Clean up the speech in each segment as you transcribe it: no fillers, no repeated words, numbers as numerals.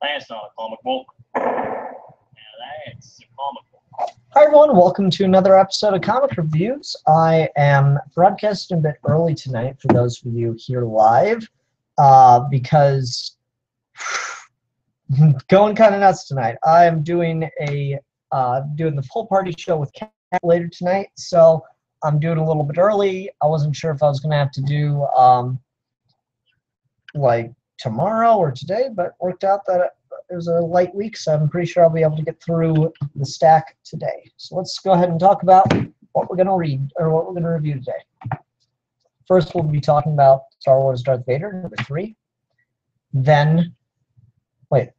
That's not a comic book. Now that's a comic book. Hi everyone, welcome to another episode of Comic Reviews. I am broadcasting a bit early tonight for those of you here live, because going kind of nuts tonight. I am doing doing the full party show with Cat later tonight, so I'm doing a little bit early. I wasn't sure if I was going to have to do like tomorrow or today, but it worked out that it was a light week, so I'm pretty sure I'll be able to get through the stack today. So let's go ahead and talk about what we're going to read, or what we're going to review today. First, we'll be talking about Star Wars Darth Vader, number 3. Then, wait,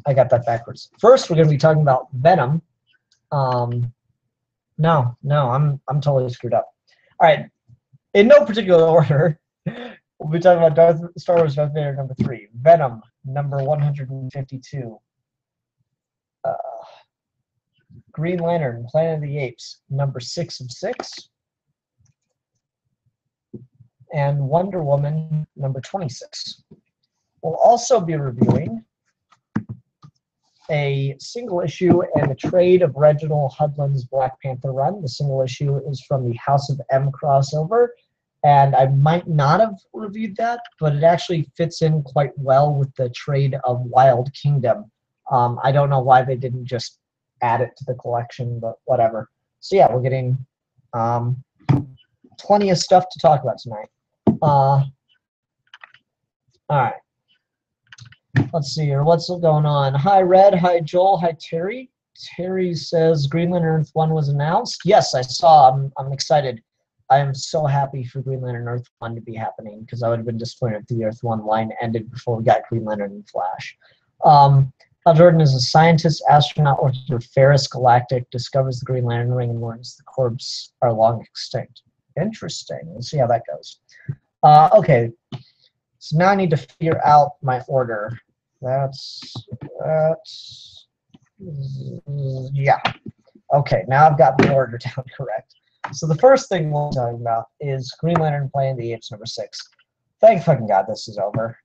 I got that backwards. First, we're going to be talking about Venom. No, I'm totally screwed up. All right, in no particular order, we'll be talking about Star Wars Darth Vader, number 3. Venom, number 152. Green Lantern, Planet of the Apes, number 6 of 6. And Wonder Woman, number 26. We'll also be reviewing a single issue and a trade of Reginald Hudlin's Black Panther run. The single issue is from the House of M crossover, and I might not have reviewed that, but it actually fits in quite well with the trade of Wild Kingdom. I don't know why they didn't just add it to the collection, but whatever. So yeah, we're getting plenty of stuff to talk about tonight. All right. Let's see here. What's going on? Hi, Red. Hi, Joel. Hi, Terry. Terry says Green Lantern Earth 1 was announced. Yes, I saw. I'm excited. I am so happy for Green Lantern Earth 1 to be happening, because I would have been disappointed if the Earth 1 line ended before we got Green Lantern and Flash. Hal Jordan is a scientist, astronaut working for Ferris Galactic, discovers the Green Lantern ring and learns the corps are long extinct. Interesting. Let's see how that goes. Okay. So now I need to figure out my order. Yeah. Okay, now I've got the order down correct. So the first thing we'll be talking about is Green Lantern Planet of the Apes, number 6. Thank fucking God this is over.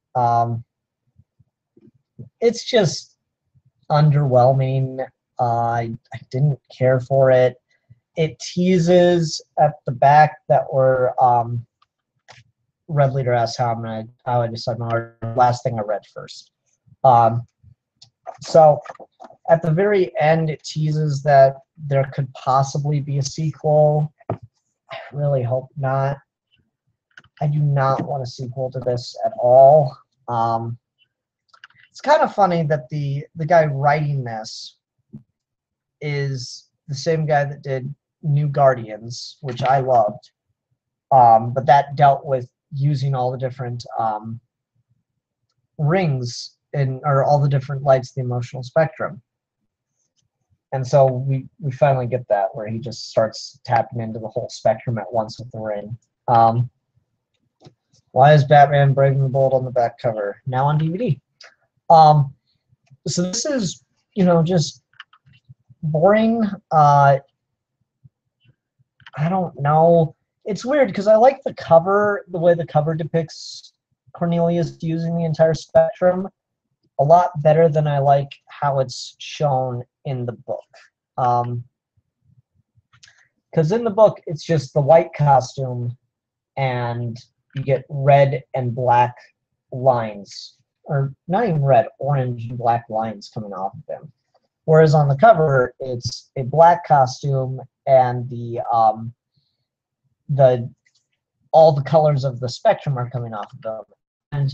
It's just underwhelming. I didn't care for it. It teases at the back that we're Red Leader asks how I decide my order. Last thing I read first. So at the very end, it teases that there could possibly be a sequel. I really hope not. I do not want a sequel to this at all. It's kind of funny that the guy writing this is the same guy that did New Guardians, which I loved. But that dealt with using all the different rings or all the different lights of the emotional spectrum. And so we finally get that, where he just starts tapping into the whole spectrum at once with the ring. Why is Batman Brave and the Bold on the back cover? Now on DVD. So this is, just boring. I don't know. It's weird because I like the cover, the way the cover depicts Cornelius using the entire spectrum, a lot better than I like how it's shown in the book. Because in the book, it's just the white costume, and you get red and black lines, or not even red, orange and black lines coming off of him. Whereas on the cover, it's a black costume and all the colors of the spectrum are coming off of them. And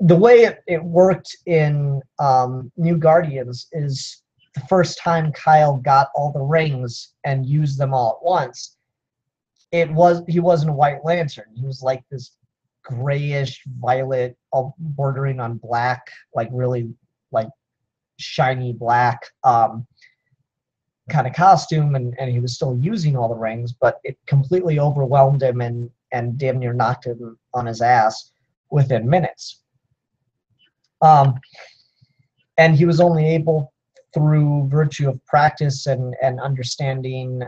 the way it worked in New Guardians is the first time Kyle got all the rings and used them all at once, he wasn't a White Lantern. He was like this grayish violet, bordering on black, like really like shiny black kind of costume, and he was still using all the rings, but it completely overwhelmed him and damn near knocked him on his ass within minutes. And he was only able, through virtue of practice and understanding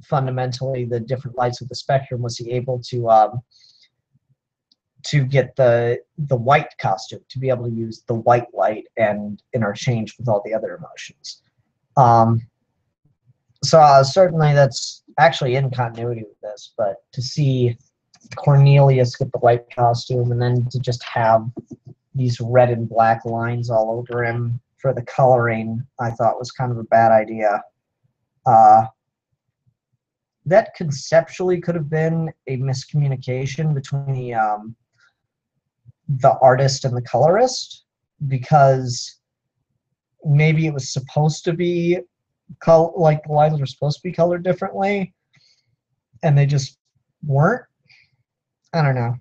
fundamentally the different lights of the spectrum, was he able to to get the white costume, to be able to use the white light and interchange with all the other emotions. So certainly that's actually in continuity with this, but to see Cornelius get the white costume and then to just have these red and black lines all over him for the coloring, I thought was kind of a bad idea. That conceptually could have been a miscommunication between the artist and the colorist, because maybe it was supposed to be like the lines were supposed to be colored differently, and they just weren't. I don't know.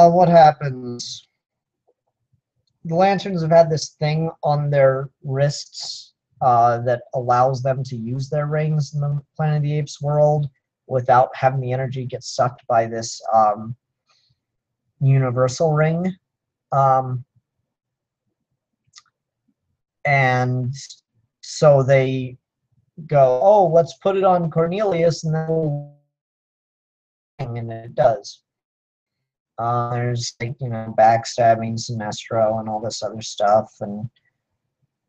What happens? The Lanterns have had this thing on their wrists that allows them to use their rings in the Planet of the Apes world without having the energy get sucked by this universal ring. And so they go, oh, let's put it on Cornelius, and then and it does. There's like, backstabbing Sinestro and all this other stuff, and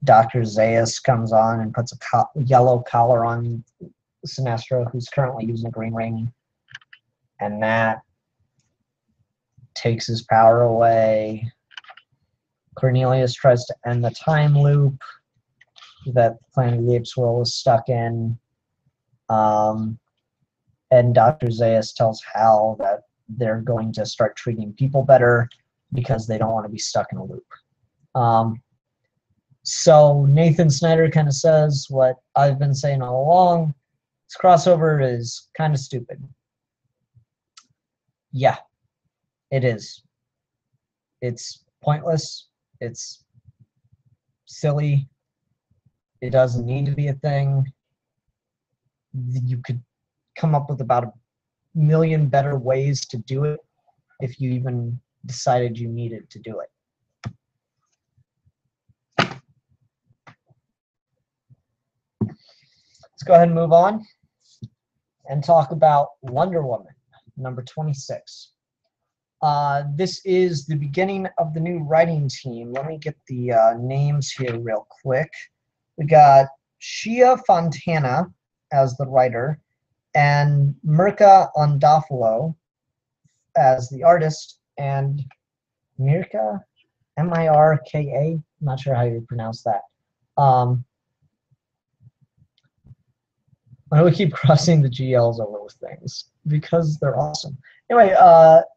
Dr. Zaius comes on and puts a yellow collar on Sinestro, who's currently using a green ring, and that takes his power away. Cornelius tries to end the time loop that Planet of the Apes world was stuck in, and Dr. Zaius tells Hal that they're going to start treating people better because they don't want to be stuck in a loop. So Nathan Snyder kind of says what I've been saying all along: this crossover is kind of stupid. Yeah, it is. It's pointless. It's silly. It doesn't need to be a thing. You could come up with about 1 million better ways to do it if you even decided you needed to do it. Let's go ahead and move on and talk about Wonder Woman, number 26. This is the beginning of the new writing team. Let me get the names here real quick. We got Shea Fontana as the writer, and Mirka Andolfo as the artist, and Mirka, M-I-R-K-A, I'm not sure how you pronounce that. I would keep crossing the GLs over with things because they're awesome. Anyway,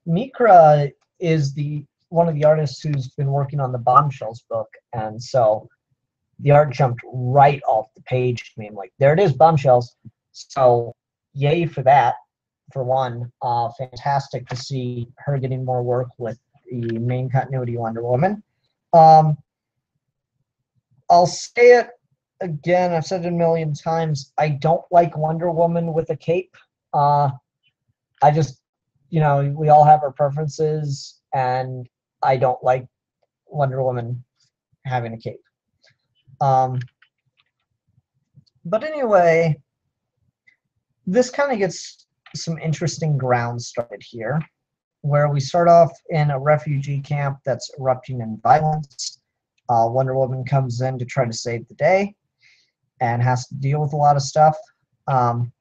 Mikra is one of the artists who's been working on the Bombshells book, and so the art jumped right off the page to me. I'm like, there it is, Bombshells. So yay for that, for one. Fantastic to see her getting more work with the main continuity Wonder Woman. I'll say it again, I've said it a million times, I don't like Wonder Woman with a cape. I just, we all have our preferences, and I don't like Wonder Woman having a cape. But anyway, this kind of gets some interesting ground started here, where we start off in a refugee camp that's erupting in violence. Wonder Woman comes in to try to save the day and has to deal with a lot of stuff. And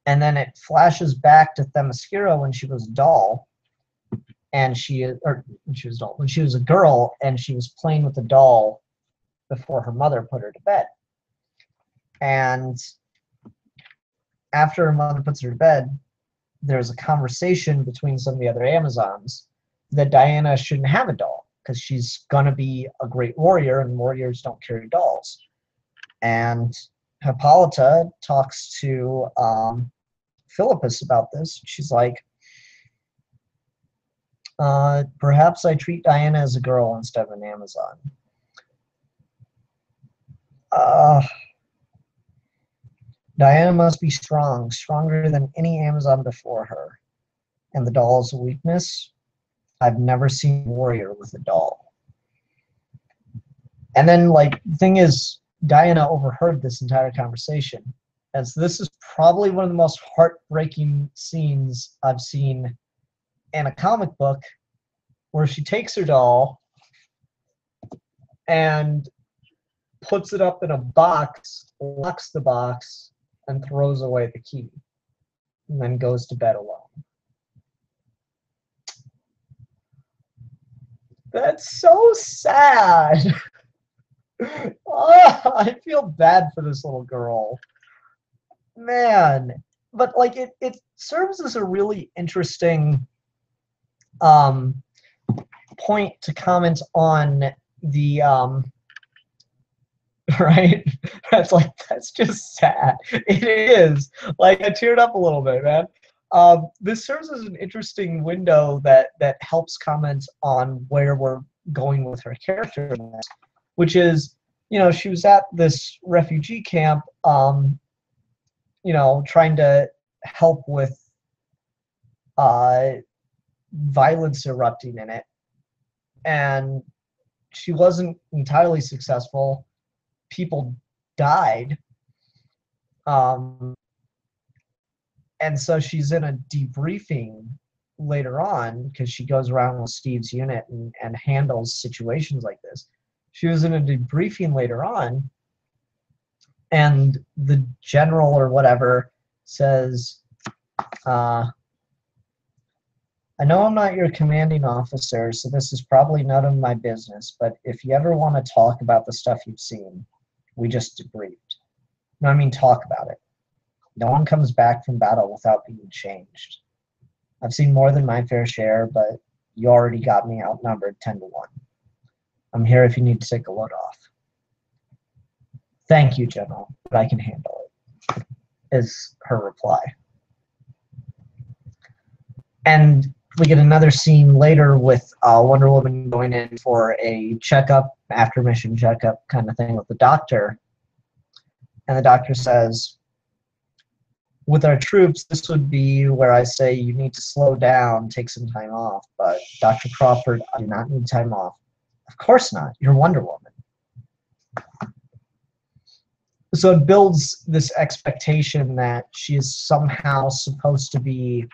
then it flashes back to Themyscira when she was a doll, and when she was a girl, and she was playing with a doll before her mother put her to bed. And after her mother puts her to bed, there's a conversation between some of the other Amazons that Diana shouldn't have a doll because she's gonna be a great warrior, and warriors don't carry dolls. And Hippolyta talks to Philippus about this. She's like, perhaps I treat Diana as a girl instead of an Amazon. Diana must be strong, stronger than any Amazon before her. And the doll is a weakness. I've never seen a warrior with a doll. And then, the thing is, Diana overheard this entire conversation, And so this is probably one of the most heartbreaking scenes I've seen in a comic book, where she takes her doll and puts it up in a box, locks the box, and throws away the key, and then goes to bed alone. That's so sad. Oh, I feel bad for this little girl. Man. But like it serves as a really interesting point to comment on the right? That's just sad. It is. Like, I teared up a little bit, man. This serves as an interesting window that helps comment on where we're going with her character, which is, she was at this refugee camp, trying to help with violence erupting in it, and she wasn't entirely successful. People died, and so she's in a debriefing later on, because she goes around with Steve's unit and handles situations like this. She was in a debriefing later on, and the general or whatever says, I know I'm not your commanding officer, so this is probably none of my business, but if you ever want to talk about the stuff you've seen, we just debriefed. No, I mean, talk about it. No one comes back from battle without being changed. I've seen more than my fair share, but you already got me outnumbered 10-1. I'm here if you need to take a load off. Thank you, General, but I can handle it, is her reply. And we get another scene later with Wonder Woman going in for a checkup, after mission checkup kind of thing with the doctor. And the doctor says, with our troops, this would be where I say you need to slow down, take some time off. But Dr. Crawford, I do not need time off. Of course not. You're Wonder Woman. So it builds this expectation that she is somehow supposed to be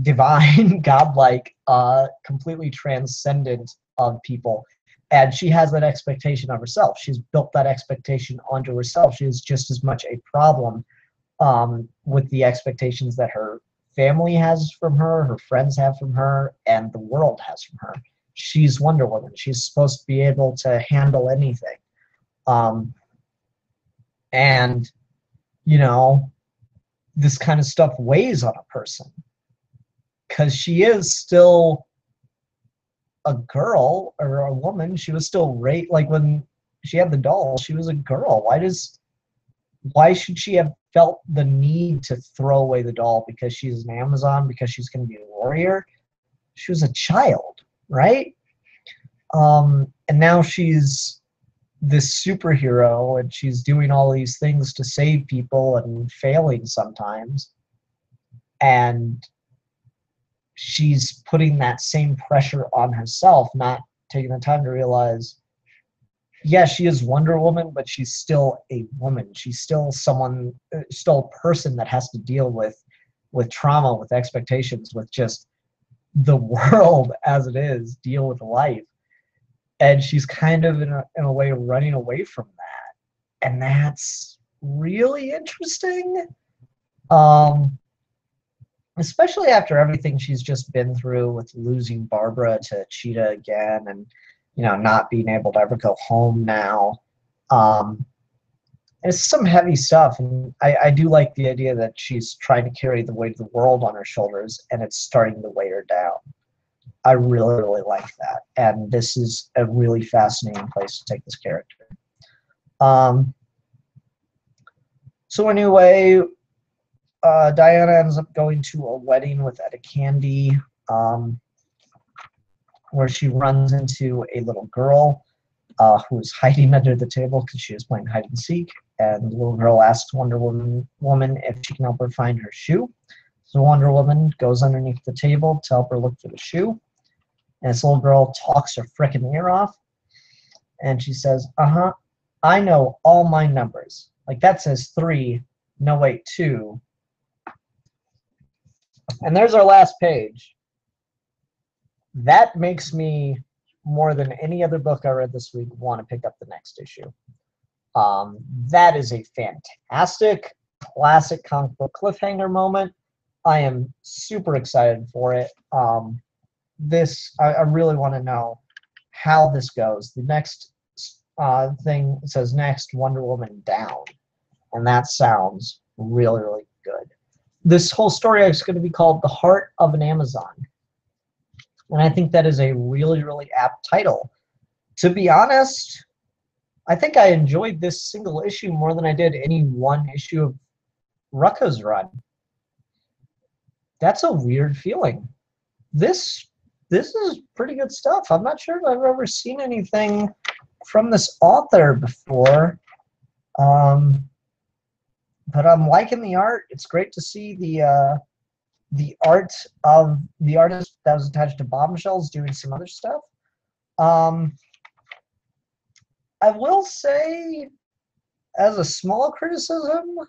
divine, godlike, completely transcendent of people. And she has that expectation of herself. She's built that expectation onto herself. She is just as much a problem with the expectations that her family has from her friends have from her, and the world has from her. She's Wonder Woman. She's supposed to be able to handle anything. And, this kind of stuff weighs on a person, because she is still a girl or a woman. She was still like when she had the doll, she was a girl. Why should she have felt the need to throw away the doll because she's an Amazon, because she's going to be a warrior? She was a child, right? And now she's this superhero, and she's doing all these things to save people and failing sometimes. And she's putting that same pressure on herself, not taking the time to realize, yeah, she is Wonder Woman, but she's still a woman. She's still still a person that has to deal with trauma, with expectations, with just the world as it is, deal with life. And she's kind of in a way running away from that. And that's really interesting. Especially after everything she's just been through with losing Barbara to Cheetah again, and not being able to ever go home now. It's some heavy stuff, and I do like the idea that she's trying to carry the weight of the world on her shoulders, and it's starting to weigh her down. I really, really like that, and this is a really fascinating place to take this character. So anyway, Diana ends up going to a wedding with Etta Candy, where she runs into a little girl who is hiding under the table because she was playing hide and seek. And the little girl asks Wonder Woman if she can help her find her shoe. So Wonder Woman goes underneath the table to help her look for the shoe. And this little girl talks her frickin' ear off. And she says, I know all my numbers. Like that says 3. No, wait, 2. And there's our last page. That makes me, more than any other book I read this week, want to pick up the next issue. That is a fantastic, classic comic book cliffhanger moment. I am super excited for it. I really want to know how this goes. The next thing says next Wonder Woman down, and that sounds really, really good. This whole story is going to be called The Heart of an Amazon, and I think that is a really, really apt title. To be honest, I think I enjoyed this single issue more than I did any one issue of Rucka's run. That's a weird feeling. This is pretty good stuff. I'm not sure if I've ever seen anything from this author before. But I'm liking the art. It's great to see the art of the artist that was attached to Bombshells doing some other stuff. I will say, as a small criticism,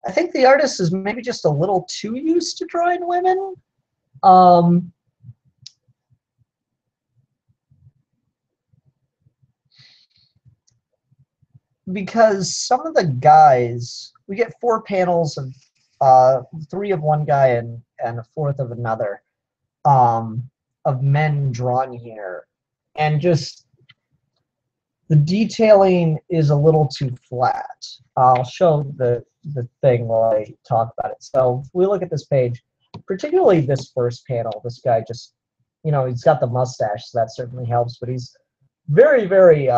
I think the artist is maybe just a little too used to drawing women. Because some of the guys, we get 4 panels of 3 of one guy and a 4th of another, of men drawn here, and just the detailing is a little too flat. I'll show the thing while I talk about it. So if we look at this page, particularly this first panel, this guy just, he's got the mustache, so that certainly helps, but he's very, very,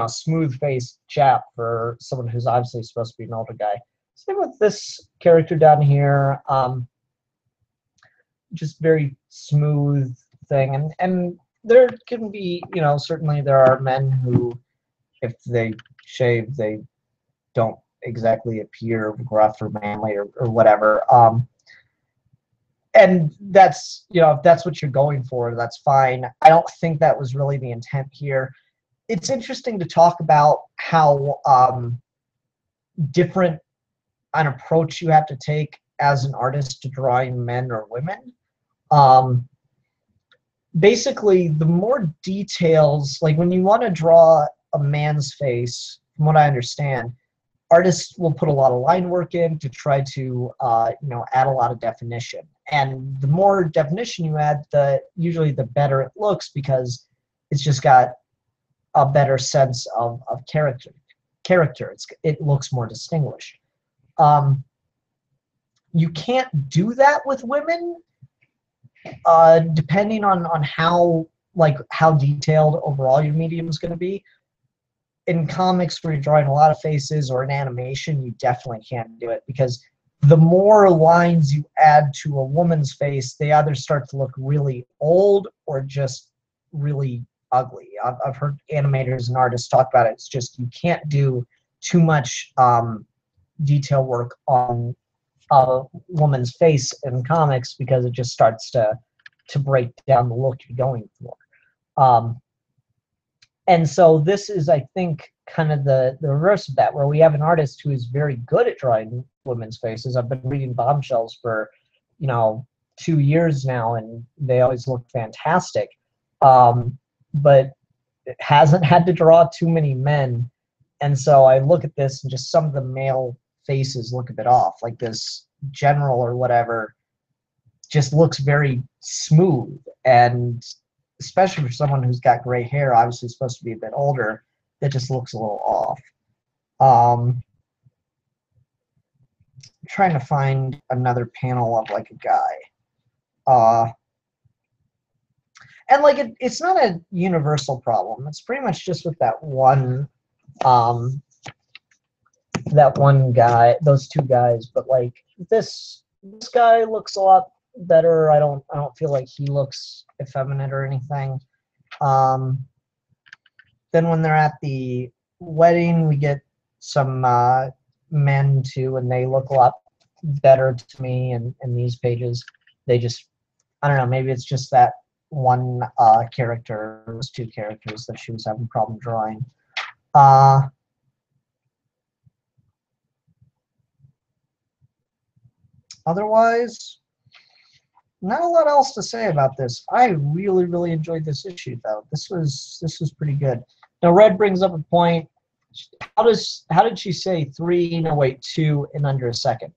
smooth-faced chap for someone who's obviously supposed to be an older guy. Same with this character down here, just very smooth thing. And there can be, certainly there are men who, if they shave, they don't exactly appear gruff or manly or whatever. And that's, if that's what you're going for, that's fine. I don't think that was really the intent here. It's interesting to talk about how different an approach you have to take as an artist to drawing men or women. Basically, the more details, like when you want to draw a man's face, from what I understand, artists will put a lot of line work in to try to, add a lot of definition. And the more definition you add, usually the better it looks, because it's just got a better sense of character. It looks more distinguished. You can't do that with women, depending on how detailed overall your medium is going to be. In comics, where you're drawing a lot of faces, or in animation, you definitely can't do it, because the more lines you add to a woman's face, they either start to look really old or just really ugly. I've heard animators and artists talk about it. It's just, you can't do too much detail work on a woman's face in comics, because it just starts to break down the look you're going for. And so this is, I think, kind of the reverse of that, where we have an artist who is very good at drawing women's faces. I've been reading Bombshells for, 2 years now, and they always look fantastic. But it hasn't had to draw too many men. And so I look at this, and just some of the male faces look a bit off. Like this general or whatever just looks very smooth, and especially for someone who's got gray hair, obviously supposed to be a bit older, that just looks a little off. Trying to find another panel of like a guy. And like it's not a universal problem. It's pretty much just with that one guy, those 2 guys. But like this guy looks a lot better. I don't feel like he looks effeminate or anything. Then when they're at the wedding, we get some men too, and they look a lot better to me in these pages. They just, I don't know, maybe it's just that one character, those 2 characters that she was having a problem drawing. Otherwise, not a lot else to say about this. I really, really enjoyed this issue, though. This was pretty good. Now, Red brings up a point. How did she say 3? No, wait, 2 in under a second?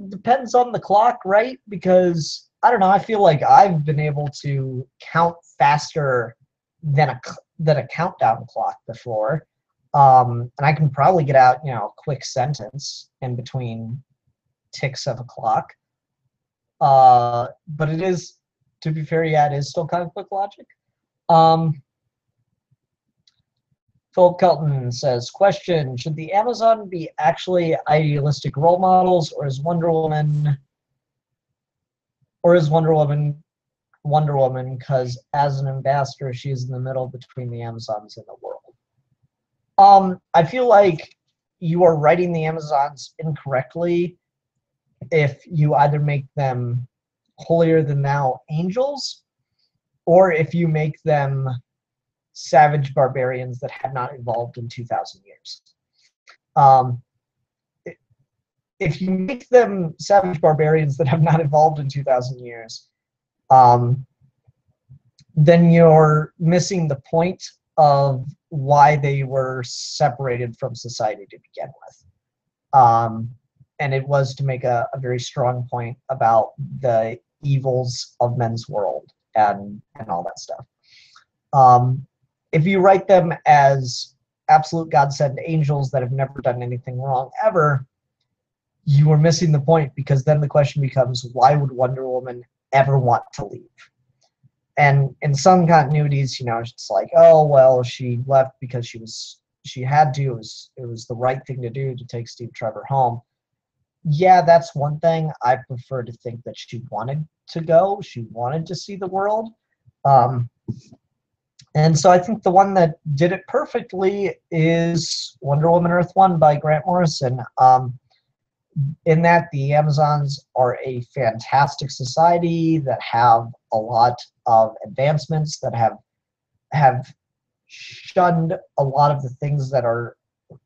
Depends on the clock, right? Because I don't know. I feel like I've been able to count faster than a countdown clock before, and I can probably get out, a quick sentence in between ticks of a clock. But it is, to be fair, yeah, it is still comic book logic. Philip Kelton says, question, should the Amazon be actually idealistic role models, or is Wonder Woman because as an ambassador she is in the middle between the Amazons and the world? I feel like you are writing the Amazons incorrectly if you either make them holier than thou angels, or if you make them savage barbarians that have not evolved in 2,000 years. If you make them savage barbarians that have not evolved in 2,000 years, then you're missing the point of why they were separated from society to begin with. And it was to make a very strong point about the evils of men's world and all that stuff. If you write them as absolute godsend angels that have never done anything wrong ever, you are missing the point, because then the question becomes, why would Wonder Woman ever want to leave? And in some continuities, it's like, oh, well, she left because she had to. It was the right thing to do to take Steve Trevor home. Yeah, that's one thing. I prefer to think that she wanted to go. She wanted to see the world. And so I think the one that did it perfectly is Wonder Woman Earth 1 by Grant Morrison. In that the Amazons are a fantastic society that have a lot of advancements, that have shunned a lot of the things that are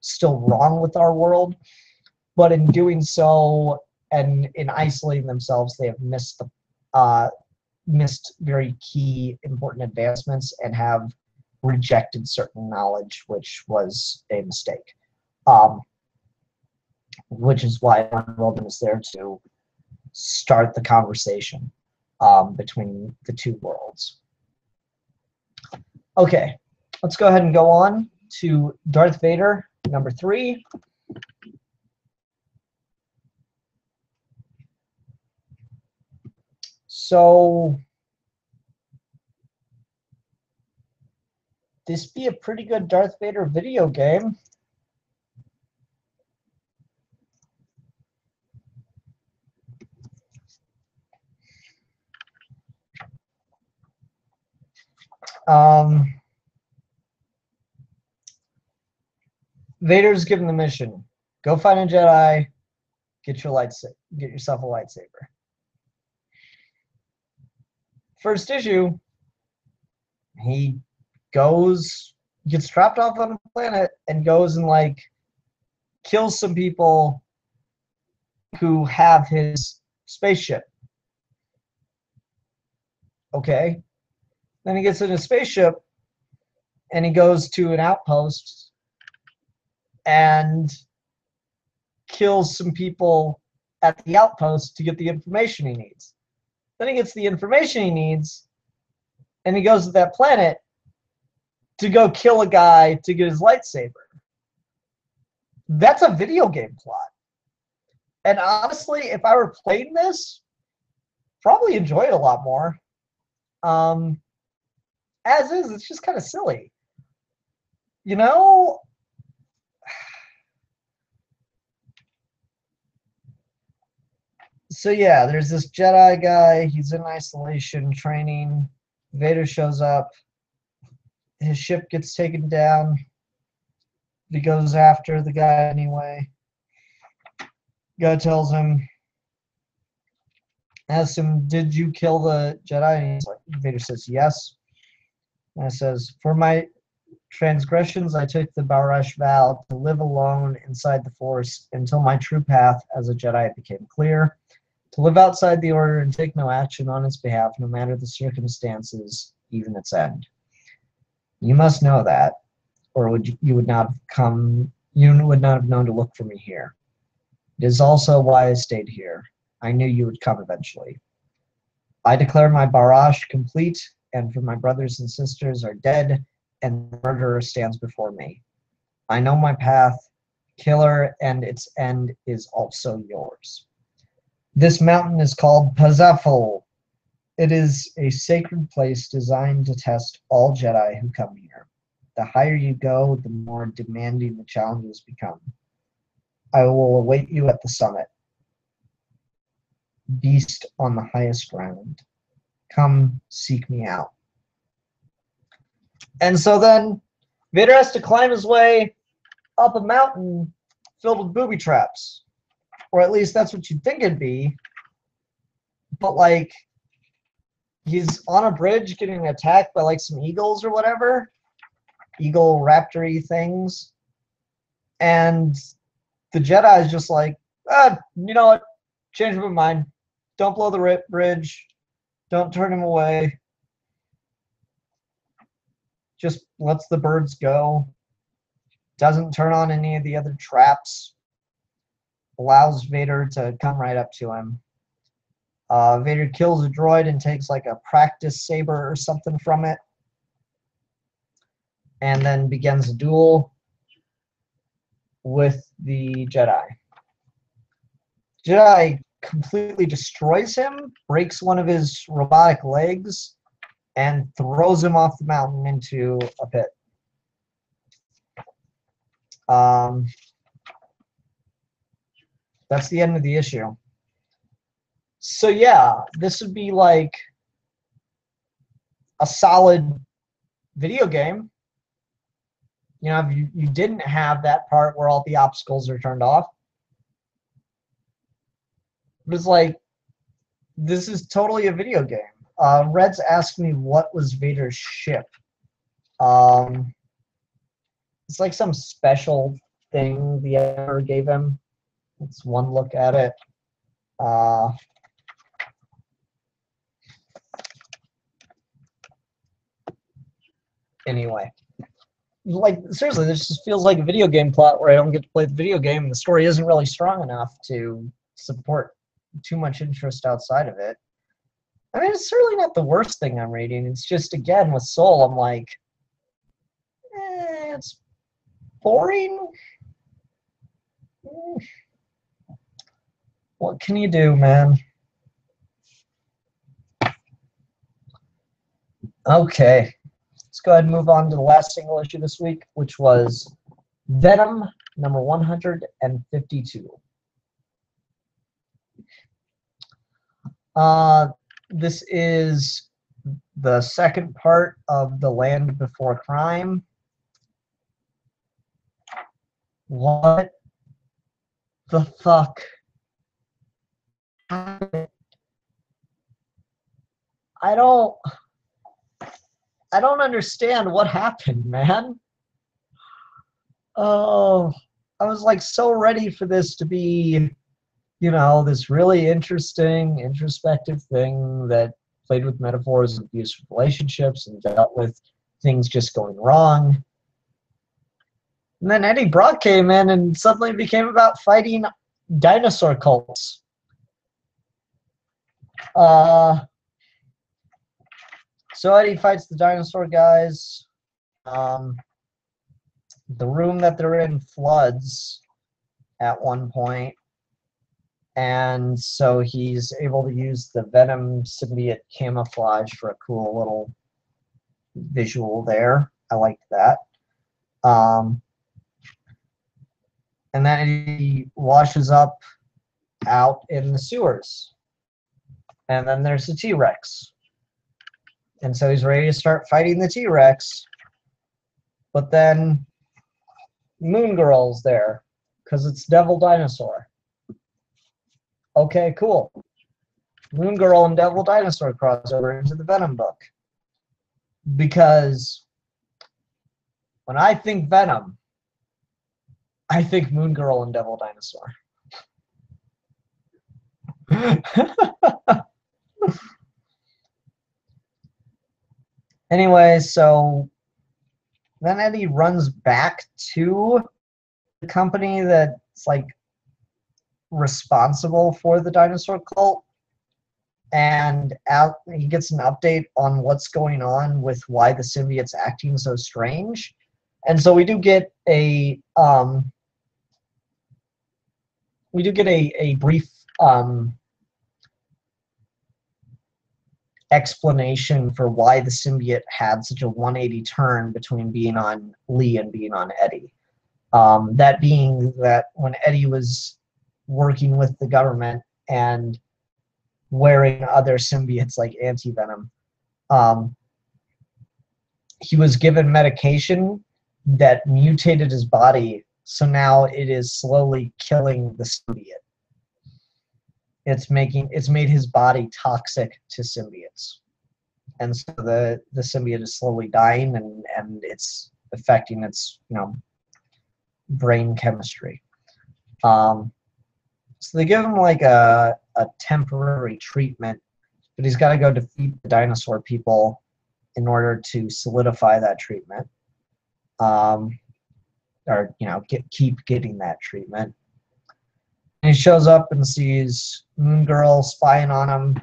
still wrong with our world. But in doing so, and in isolating themselves, they have missed very key, important advancements and have rejected certain knowledge, which was a mistake. Which is why Wonder Woman is there to start the conversation between the two worlds. Okay, let's go ahead and go on to Darth Vader, number 3. So this be a pretty good Darth Vader video game. Vader's given the mission: go find a Jedi, get yourself a lightsaber. First issue, he gets dropped off on a planet and goes and kills some people who have his spaceship. Okay. Then he gets in a spaceship and he goes to an outpost and kills some people at the outpost to get the information he needs. Then he gets the information he needs and he goes to that planet to go kill a guy to get his lightsaber. That's a video game plot. And honestly, if I were playing this, probably enjoy it a lot more. As is, it's just kind of silly. So yeah, there's this Jedi guy. He's in isolation training. Vader shows up. His ship gets taken down. He goes after the guy anyway. Guy tells him, asks him, did you kill the Jedi? And Vader says, yes. And it says, for my transgressions, I took the Barash vow to live alone inside the Force until my true path as a Jedi became clear, to live outside the Order and take no action on its behalf, no matter the circumstances, even its end. You must know that, or you would not have known to look for me here. It is also why I stayed here. I knew you would come eventually. I declare my Barash complete, and for my brothers and sisters are dead, and the murderer stands before me. I know my path, killer, and its end is also yours. This mountain is called Pazafal. It is a sacred place designed to test all Jedi who come here. The higher you go, the more demanding the challenges become. I will await you at the summit. Beast on the highest ground. Come seek me out. And so then Vader has to climb his way up a mountain filled with booby traps. Or at least that's what you'd think it'd be. But like, he's on a bridge getting attacked by like some eagles or whatever. Eagle raptor-y things. And the Jedi is just like, you know what? Change my mind. Don't blow the bridge. Don't turn him away. Just lets the birds go. Doesn't turn on any of the other traps. Allows Vader to come right up to him. Vader kills a droid and takes like a practice saber or something from it. And then begins a duel with the Jedi. Jedi completely destroys him, breaks one of his robotic legs, and throws him off the mountain into a pit. That's the end of the issue. So yeah, this would be like a solid video game. You know, if you didn't have that part where all the obstacles are turned off. But it's like, this is totally a video game. Red's asked me what was Vader's ship. It's like some special thing the Emperor gave him. Let's one look at it. Anyway. Like, seriously, this just feels like a video game plot where I don't get to play the video game, and the story isn't really strong enough to support too much interest outside of it. I mean, it's certainly not the worst thing I'm reading. It's just, again, with Soule, I'm like, it's boring. What can you do, man? Okay. Let's go ahead and move on to the last single issue this week, which was Venom, number 152. This is the second part of The Land Before Crime. What the fuck happened? I don't understand what happened, man. Oh, I was like so ready for this to be, you know, this really interesting, introspective thing that played with metaphors of abusive relationships and dealt with things just going wrong. And then Eddie Brock came in and suddenly it became about fighting dinosaur cults. So Eddie fights the dinosaur guys. The room that they're in floods at one point. And so he's able to use the Venom symbiote camouflage for a cool little visual there. I liked that. And then he washes up out in the sewers. And then there's the T-Rex. And so he's ready to start fighting the T-Rex. But then Moon Girl's there because it's Devil Dinosaur. Okay, cool. Moon Girl and Devil Dinosaur crossover into the Venom book. Because When I think Venom, I think Moon Girl and Devil Dinosaur. Anyway, so then Eddie runs back to the company that's like responsible for the dinosaur cult, and he gets an update on what's going on with why the symbiote's acting so strange. And so we do get a brief explanation for why the symbiote had such a 180 turn between being on Lee and being on Eddie. That being that when Eddie was working with the government and wearing other symbiotes like anti-venom, he was given medication that mutated his body, so now it is slowly killing the symbiote. It's made his body toxic to symbiotes, and so the symbiote is slowly dying, and it's affecting its brain chemistry. So they give him like a temporary treatment, but he's got to go defeat the dinosaur people in order to solidify that treatment, or keep getting that treatment. And he shows up and sees Moon Girl spying on him.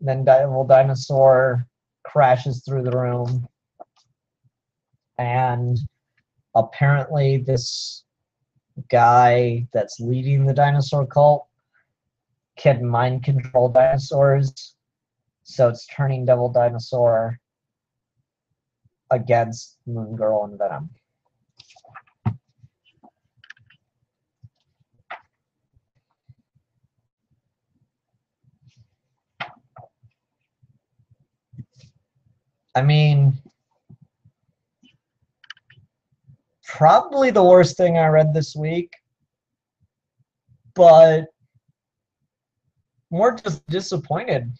Then Devil Dinosaur crashes through the room, and apparently this guy that's leading the dinosaur cult can mind control dinosaurs, so it's turning Devil Dinosaur against Moon Girl and Venom. I mean, probably the worst thing I read this week, but more just disappointed.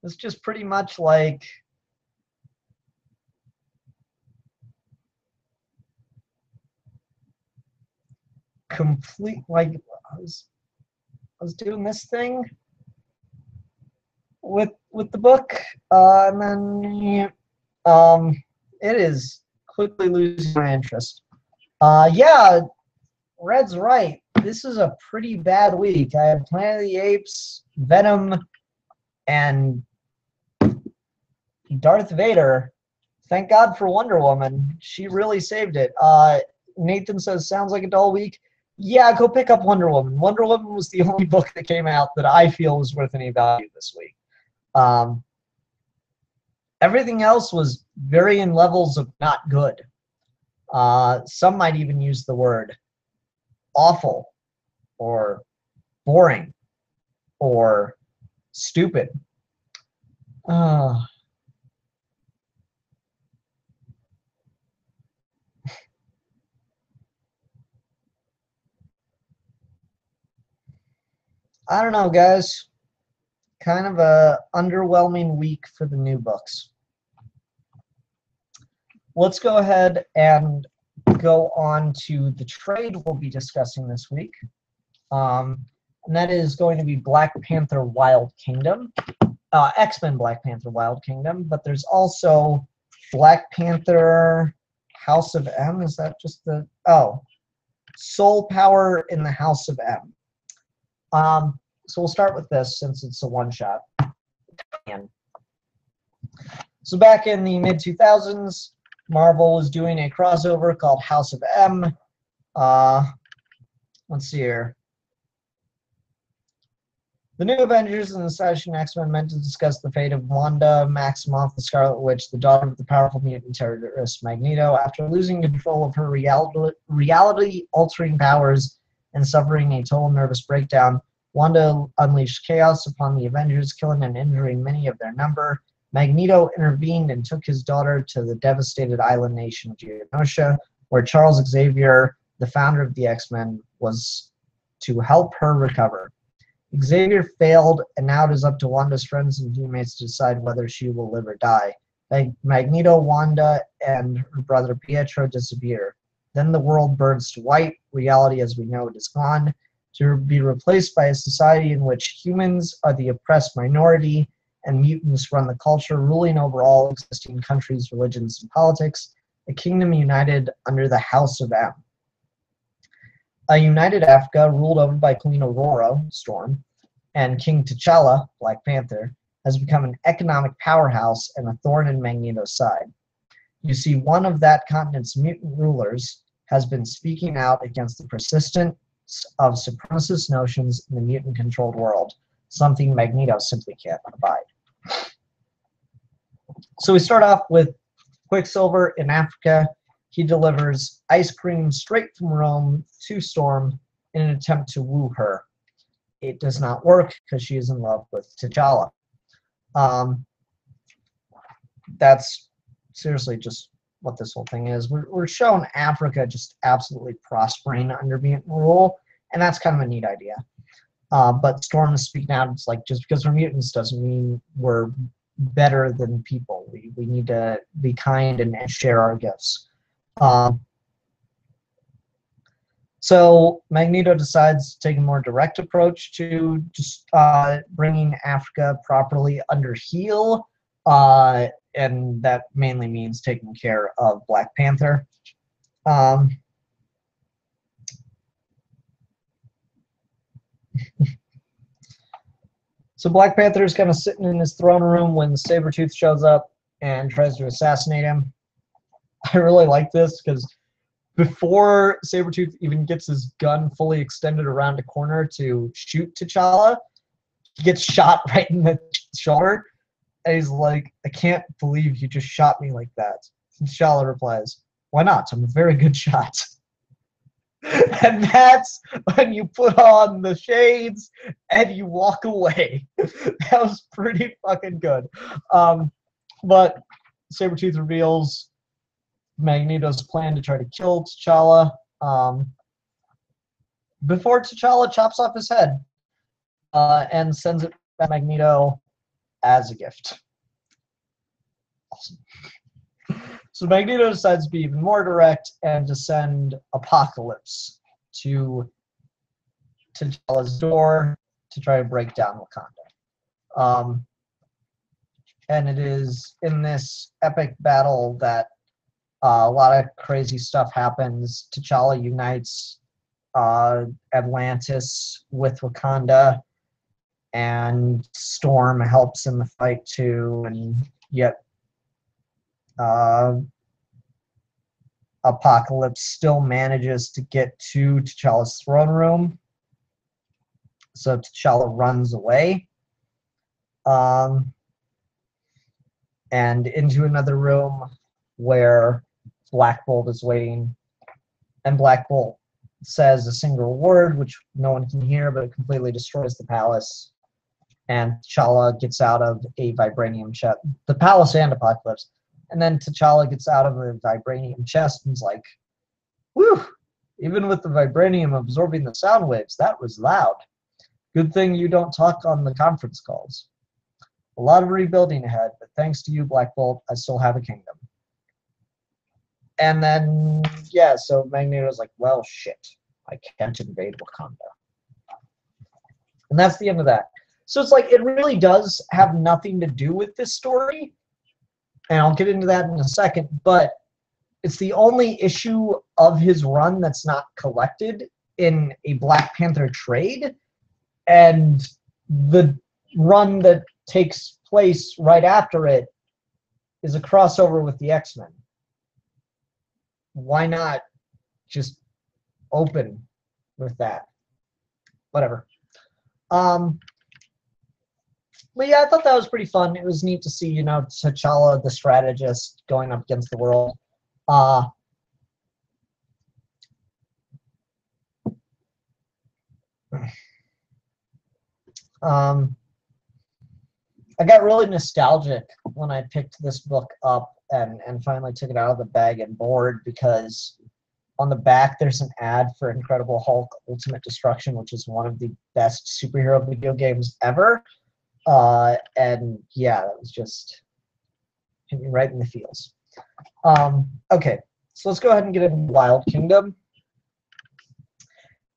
It's just pretty much like complete, like I was doing this thing with the book, and then it is quickly losing my interest. Yeah, Red's right. This is a pretty bad week. I had Planet of the Apes, Venom, and Darth Vader. Thank God for Wonder Woman. She really saved it. Nathan says, sounds like a dull week. Yeah, go pick up Wonder Woman. Wonder Woman was the only book that came out that I feel was worth any value this week. Everything else was varying levels of not good. Some might even use the word awful or boring or stupid. I don't know, guys. Kind of a underwhelming week for the new books. Let's go ahead and go on to the trade we'll be discussing this week. And that is going to be Black Panther Wild Kingdom. X-Men Black Panther Wild Kingdom. But there's also Black Panther House of M. Is that just the... Oh. Soul Power in the House of M. So we'll start with this since it's a one-shot. So back in the mid-2000s, Marvel was doing a crossover called House of M. Let's see here. The New Avengers and the Astonishing X-Men meant to discuss the fate of Wanda Maximoff, the Scarlet Witch, the daughter of the powerful mutant terrorist Magneto. After losing control of her reality-altering powers and suffering a total nervous breakdown, Wanda unleashed chaos upon the Avengers, killing and injuring many of their number. Magneto intervened and took his daughter to the devastated island nation of Genosha, where Charles Xavier, the founder of the X-Men, was to help her recover. Xavier failed, and now it is up to Wanda's friends and teammates to decide whether she will live or die. Magneto, Wanda, and her brother Pietro disappear. Then the world burns to white. Reality as we know it is gone, to be replaced by a society in which humans are the oppressed minority and mutants run the culture, ruling over all existing countries, religions, and politics. A kingdom united under the House of M. A united Africa, ruled over by Queen Aurora, Storm, and King T'Challa, Black Panther, has become an economic powerhouse and a thorn in Magneto's side. You see, one of that continent's mutant rulers has been speaking out against the persistence of supremacist notions in the mutant-controlled world, something Magneto simply can't abide. So we start off with Quicksilver in Africa. He delivers ice cream straight from Rome to Storm in an attempt to woo her. It does not work because she is in love with T'Challa. That's seriously just what this whole thing is. We're shown Africa just absolutely prospering under mutant rule, and that's kind of a neat idea. But Storm is speaking out. It's like, just because we're mutants doesn't mean we're better than people. We need to be kind and share our gifts. So Magneto decides to take a more direct approach to just bringing Africa properly under heel, and that mainly means taking care of Black Panther. So Black Panther is kind of sitting in his throne room when Sabretooth shows up and tries to assassinate him. I really like this because before Sabretooth even gets his gun fully extended around a corner to shoot T'Challa, he gets shot right in the shoulder. And he's like, I can't believe you just shot me like that. And T'Challa replies, why not? I'm a very good shot. And that's when you put on the shades and you walk away. That was pretty fucking good. But Sabretooth reveals Magneto's plan to try to kill T'Challa before T'Challa chops off his head and sends it to Magneto as a gift. Awesome. So Magneto decides to be even more direct and to send Apocalypse to T'Challa's door to try to break down Wakanda. And it is in this epic battle that a lot of crazy stuff happens. T'Challa unites Atlantis with Wakanda, and Storm helps in the fight too, and yet Apocalypse still manages to get to T'Challa's throne room. So T'Challa runs away and into another room where Black Bolt is waiting. And Black Bolt says a single word, which no one can hear, but it completely destroys the palace. And T'Challa gets out of a vibranium chest. The palace and Apocalypse. And then T'Challa gets out of a vibranium chest and is like, whew, even with the vibranium absorbing the sound waves, that was loud. Good thing you don't talk on the conference calls. A lot of rebuilding ahead, but thanks to you, Black Bolt, I still have a kingdom. And then, yeah, so Magneto's like, well, shit, I can't invade Wakanda. And that's the end of that. So it's like, it really does have nothing to do with this story. And I'll get into that in a second, but it's the only issue of his run that's not collected in a Black Panther trade. And the run that takes place right after it is a crossover with the X-Men. Why not just open with that? Whatever. But yeah, I thought that was pretty fun. It was neat to see, T'Challa, the strategist, going up against the world. I got really nostalgic when I picked this book up and finally took it out of the bag and board, because on the back there's an ad for Incredible Hulk Ultimate Destruction, which is one of the best superhero video games ever. And yeah, that was just hit me right in the feels. Okay, so let's go ahead and get into Wild Kingdom.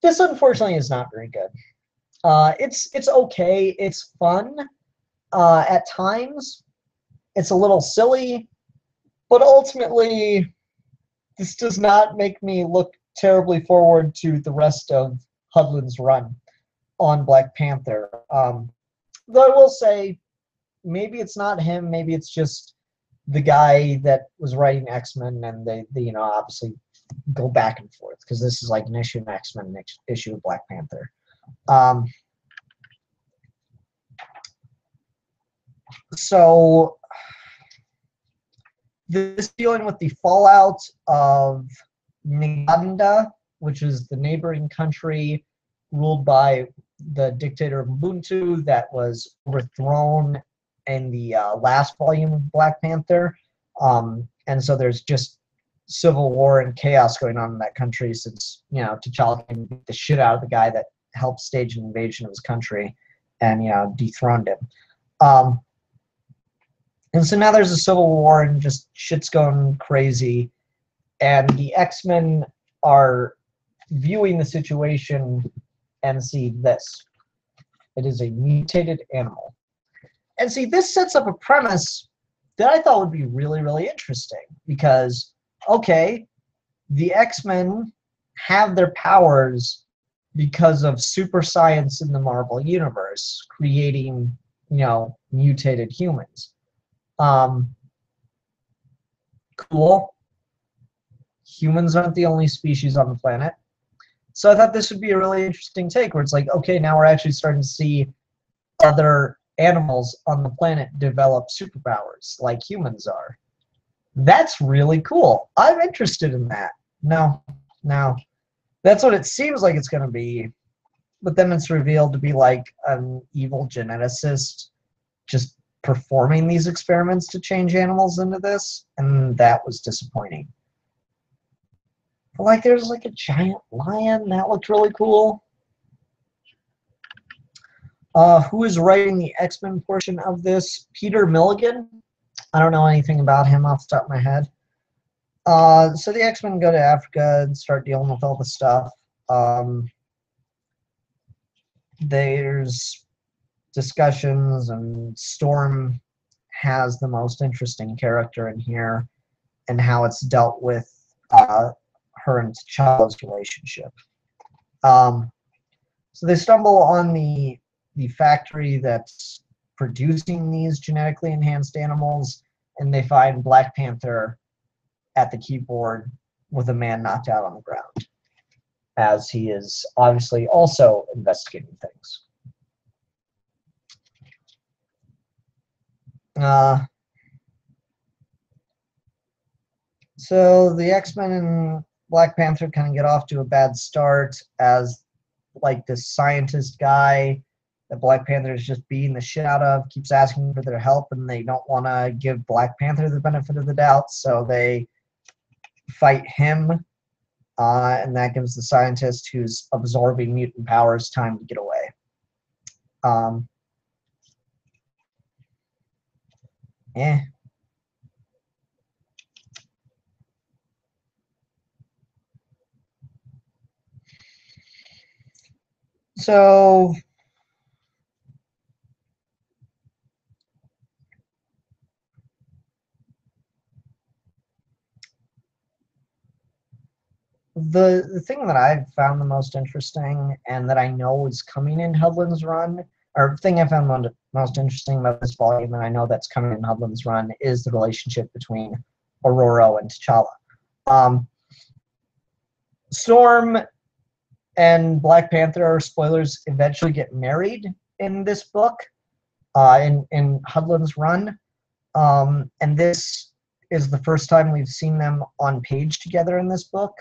This, unfortunately, is not very good. It's okay. It's fun at times. It's a little silly, but ultimately, this does not make me look terribly forward to the rest of Hudlin's run on Black Panther. Though I will say, maybe it's not him. Maybe it's just the guy that was writing X-Men, and they obviously go back and forth because this is like an issue of X-Men, an issue of Black Panther. So this dealing with the fallout of Bagenda, which is the neighboring country ruled by the dictator of Ubuntu that was overthrown in the last volume of Black Panther. And so there's just civil war and chaos going on in that country since, T'Challa can beat the shit out of the guy that helped stage an invasion of his country and, dethroned him. And so now there's a civil war and just shit's going crazy. And the X-Men are viewing the situation and see this. It is a mutated animal. And see, this sets up a premise that I thought would be really, really interesting. Because, okay, the X-Men have their powers because of super science in the Marvel Universe, creating, mutated humans. Cool. Humans aren't the only species on the planet. So I thought this would be a really interesting take where it's like, okay, now we're actually starting to see other animals on the planet develop superpowers like humans are. That's really cool. I'm interested in that. No. That's what it seems like it's going to be. But then it's revealed to be like an evil geneticist just performing these experiments to change animals into this. And that was disappointing. Like there's like a giant lion. That looked really cool. Who is writing the X-Men portion of this? Peter Milligan. I don't know anything about him off the top of my head. So the X-Men go to Africa and start dealing with all the stuff. There's discussions, and Storm has the most interesting character in here and how it's dealt with her and T'Challa's relationship. So they stumble on the factory that's producing these genetically enhanced animals, and they find Black Panther at the keyboard with a man knocked out on the ground, as he is obviously also investigating things. So the X-Men and Black Panther kind of get off to a bad start as like this scientist guy that Black Panther is just beating the shit out of keeps asking for their help, and they don't want to give Black Panther the benefit of the doubt, so they fight him, and that gives the scientist who's absorbing mutant powers time to get away. So the thing that I've found the most interesting and that I know is coming in Hudlin's run, or thing I found most interesting about this volume, and I know that's coming in Hudlin's run, is the relationship between Aurora and T'Challa. Storm and Black Panther, spoilers, eventually get married in this book, in Hudlin's run. And this is the first time we've seen them on page together in this book.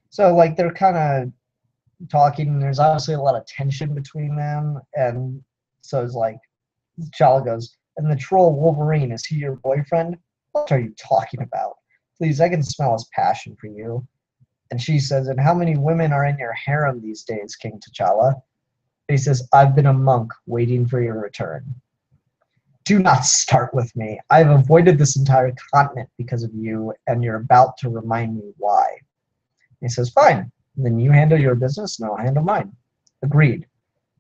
So, like, they're kind of talking, and there's obviously a lot of tension between them, and so it's like, T'Challa goes, and the troll Wolverine, is he your boyfriend? What are you talking about? please, I can smell his passion for you. And she says, and how many women are in your harem these days, King T'Challa? He says, I've been a monk waiting for your return. Do not start with me. I've avoided this entire continent because of you, and you're about to remind me why. He says, fine. And then you handle your business, and I'll handle mine. Agreed.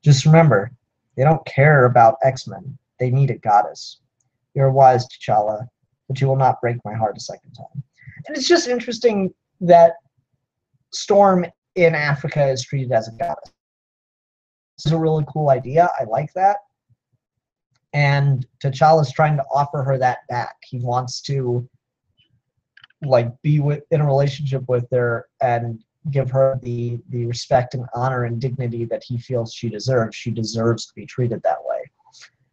Just remember, they don't care about X-Men. They need a goddess. You're wise, T'Challa, but you will not break my heart a second time. And it's just interesting that Storm in Africa is treated as a goddess. This is a really cool idea. I like that. And T'Challa's trying to offer her that back. He wants to be in a relationship with her and give her the respect and honor and dignity that he feels she deserves. She deserves to be treated that way.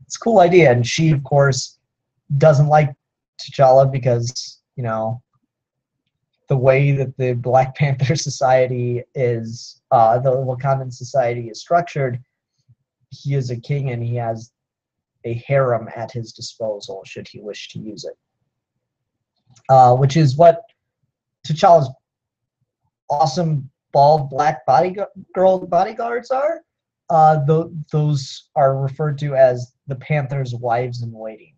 It's a cool idea. And she, of course, doesn't like T'Challa because, the way that the Black Panther society is, the Wakandan society is structured, he is a king and he has a harem at his disposal should he wish to use it. Which is what T'Challa's awesome bald black bodyguards are. Those are referred to as the Panther's wives in waiting,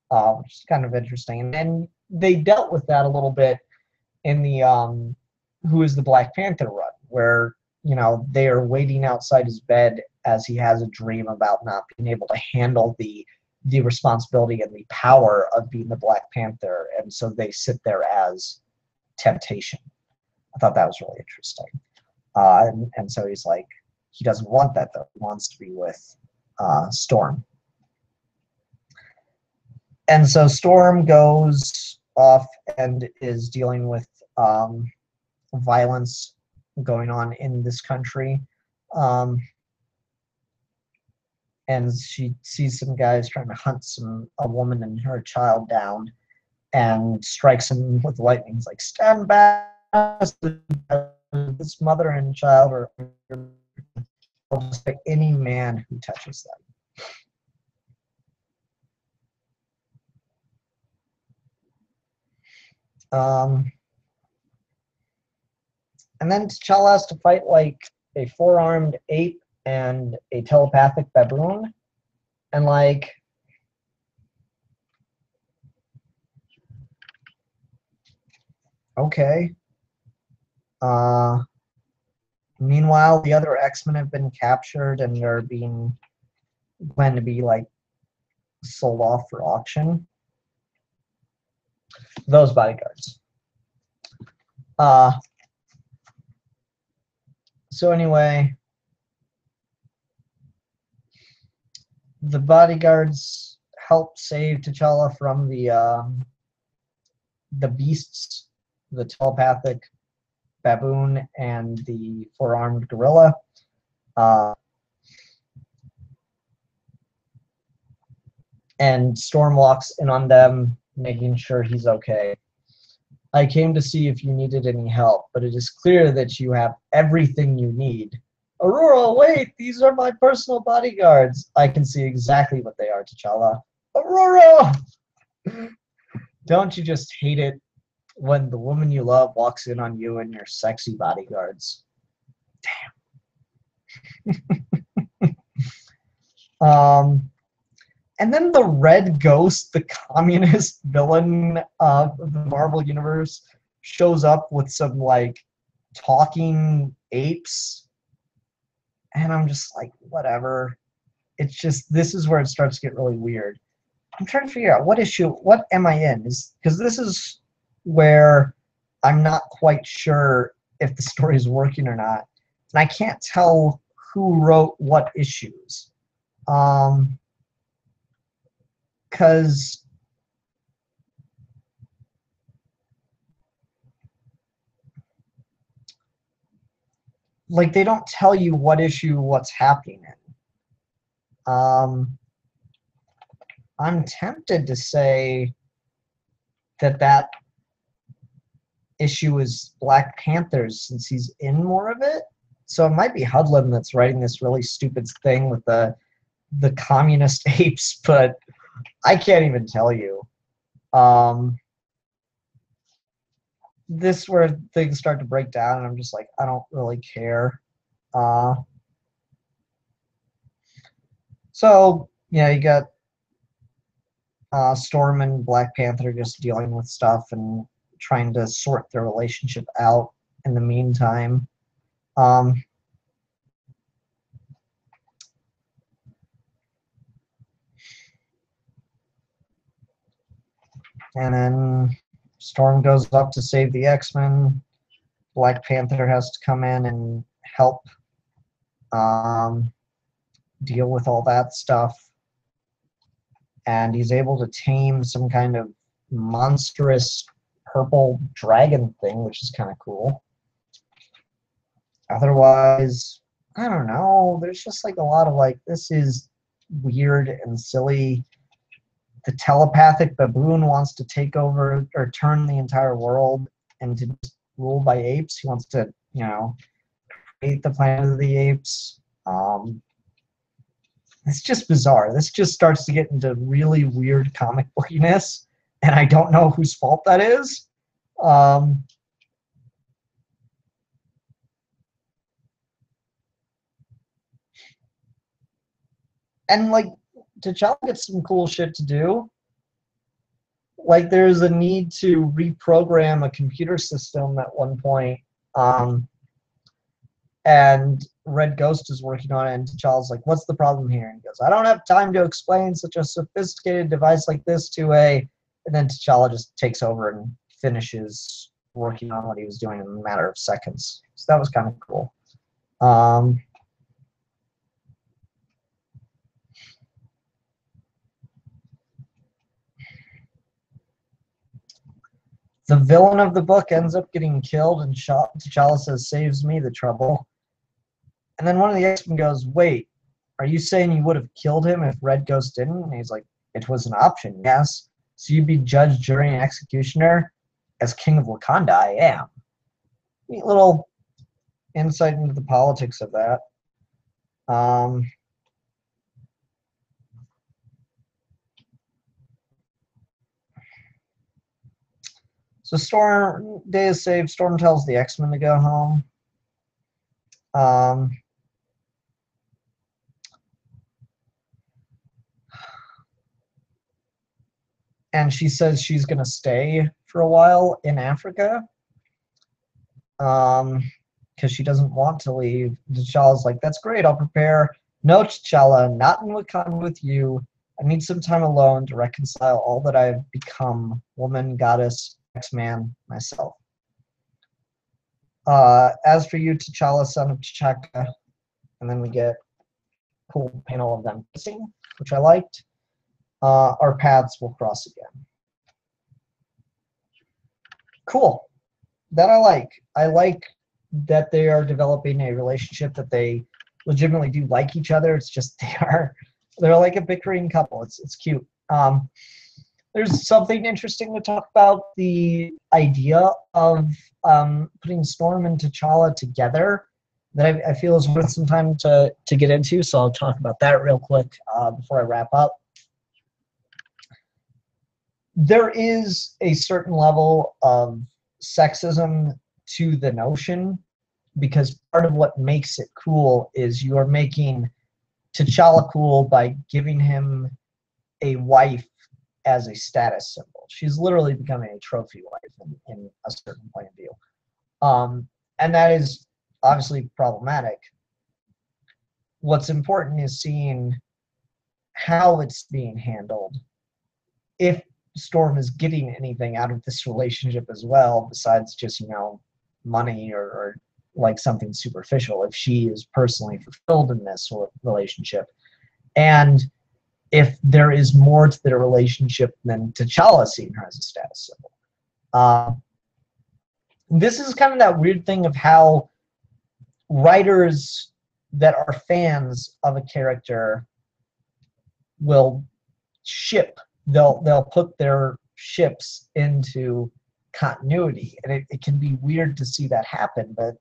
which is kind of interesting. And they dealt with that a little bit in the Who is the Black Panther run, where they are waiting outside his bed as he has a dream about not being able to handle the responsibility and the power of being the Black Panther, and so they sit there as temptation. I thought that was really interesting. And so he's like, he doesn't want that though. He wants to be with Storm. And so Storm goes off and is dealing with violence going on in this country. And she sees some guys trying to hunt a woman and her child down and strikes him with lightning. He's like, stand back. This mother and child are just like any man who touches them. And then T'Challa has to fight like a four-armed ape and a telepathic baboon. And okay. Meanwhile, the other X-Men have been captured and they're being planned to be sold off for auction. Those bodyguards. So anyway, the bodyguards help save T'Challa from the beasts, the telepathic baboon and the four-armed gorilla. And Storm walks in on them, making sure he's okay. I came to see if you needed any help, but it is clear that you have everything you need. Aurora, wait! These are my personal bodyguards. I can see exactly what they are, T'Challa. Aurora! Don't you just hate it when the woman you love walks in on you and your sexy bodyguards? Damn. And then the Red Ghost, the communist villain of the Marvel Universe, shows up with some, talking apes. And I'm just like, whatever. It's just, this is where it starts to get really weird. I'm trying to figure out what am I in? Because this is where I'm not quite sure if the story is working or not. And I can't tell who wrote what issues. Because they don't tell you what issue what's happening in. I'm tempted to say that issue is Black Panther's since he's in more of it. So it might be Hudlin that's writing this really stupid thing with the communist apes, but I can't even tell you. this is where things start to break down, and I'm just like, I don't really care. So yeah, you got Storm and Black Panther just dealing with stuff and trying to sort their relationship out in the meantime. And then Storm goes up to save the X-Men. Black Panther has to come in and help deal with all that stuff. And he's able to tame some kind of monstrous purple dragon thing, which is kind of cool. Otherwise, I don't know. There's just like a lot of like, this is weird and silly. The telepathic baboon wants to take over or turn the entire world into just rule by apes. He wants to, you know, create the planet of the apes. It's just bizarre. This just starts to get into really weird comic bookiness, and I don't know whose fault that is. And like, T'Challa gets some cool shit to do. Like, there's a need to reprogram a computer system at one point, and Red Ghost is working on it, and T'Challa's like, what's the problem here? And he goes, I don't have time to explain such a sophisticated device like this to a... And then T'Challa just takes over and finishes working on what he was doing in a matter of seconds. So that was kind of cool. The villain of the book ends up getting killed, and T'Challa says, saves me the trouble. And then one of the X-Men goes, wait, are you saying you would have killed him if Red Ghost didn't? And he's like, it was an option, yes. So you'd be judge, jury, and executioner? As King of Wakanda, I am. Neat little insight into the politics of that. So Storm, day is saved. Storm tells the X-Men to go home. And she says she's going to stay for a while in Africa because she doesn't want to leave. T'Challa's like, that's great, I'll prepare. No, T'Challa, not in Wakanda with you. I need some time alone to reconcile all that I've become, woman, goddess, X-Man, myself. As for you, T'Challa, son of T'Chaka, and then we get a cool panel of them kissing, which I liked. Our paths will cross again. Cool. That I like. I like that they are developing a relationship that they legitimately do like each other. It's just they're like a bickering couple. It's cute. There's something interesting to talk about, the idea of putting Storm and T'Challa together that I feel is worth some time to get into. So I'll talk about that real quick before I wrap up. There is a certain level of sexism to the notion, because part of what makes it cool is you are making T'Challa cool by giving him a wife as a status symbol. She's literally becoming a trophy wife in a certain point of view. And that is obviously problematic. What's important is seeing how it's being handled. If Storm is getting anything out of this relationship as well, besides just, money or like something superficial, if she is personally fulfilled in this relationship. And if there is more to the relationship than T'Challa seeing her as a status symbol. This is kind of that weird thing of how writers that are fans of a character will they'll put their ships into continuity, and it can be weird to see that happen, but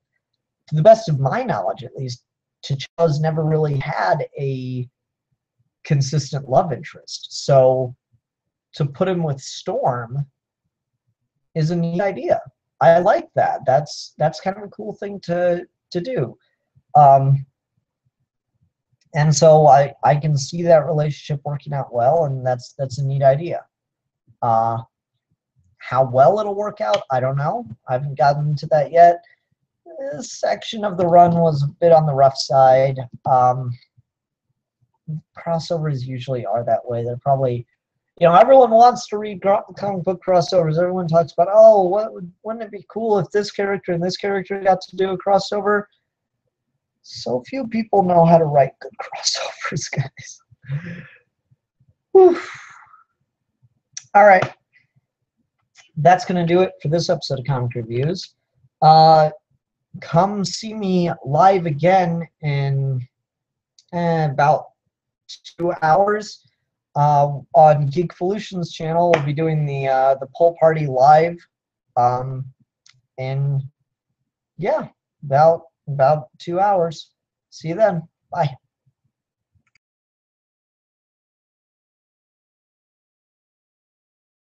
to the best of my knowledge, at least, T'Challa's never really had a consistent love interest. So to put him with Storm is a neat idea. I like that. That's kind of a cool thing to do. And so I can see that relationship working out well, and that's a neat idea. How well it'll work out, I don't know. I haven't gotten into that yet. This section of the run was a bit on the rough side. Crossovers usually are that way. They're probably, everyone wants to read comic book crossovers. Everyone talks about, oh, wouldn't it be cool if this character and this character got to do a crossover? So few people know how to write good crossovers, guys. Whew. All right. That's going to do it for this episode of Comic Reviews. Come see me live again in about 2 hours on Geekvolution's channel. We'll be doing the poll party live, and yeah, about 2 hours. See you then. Bye.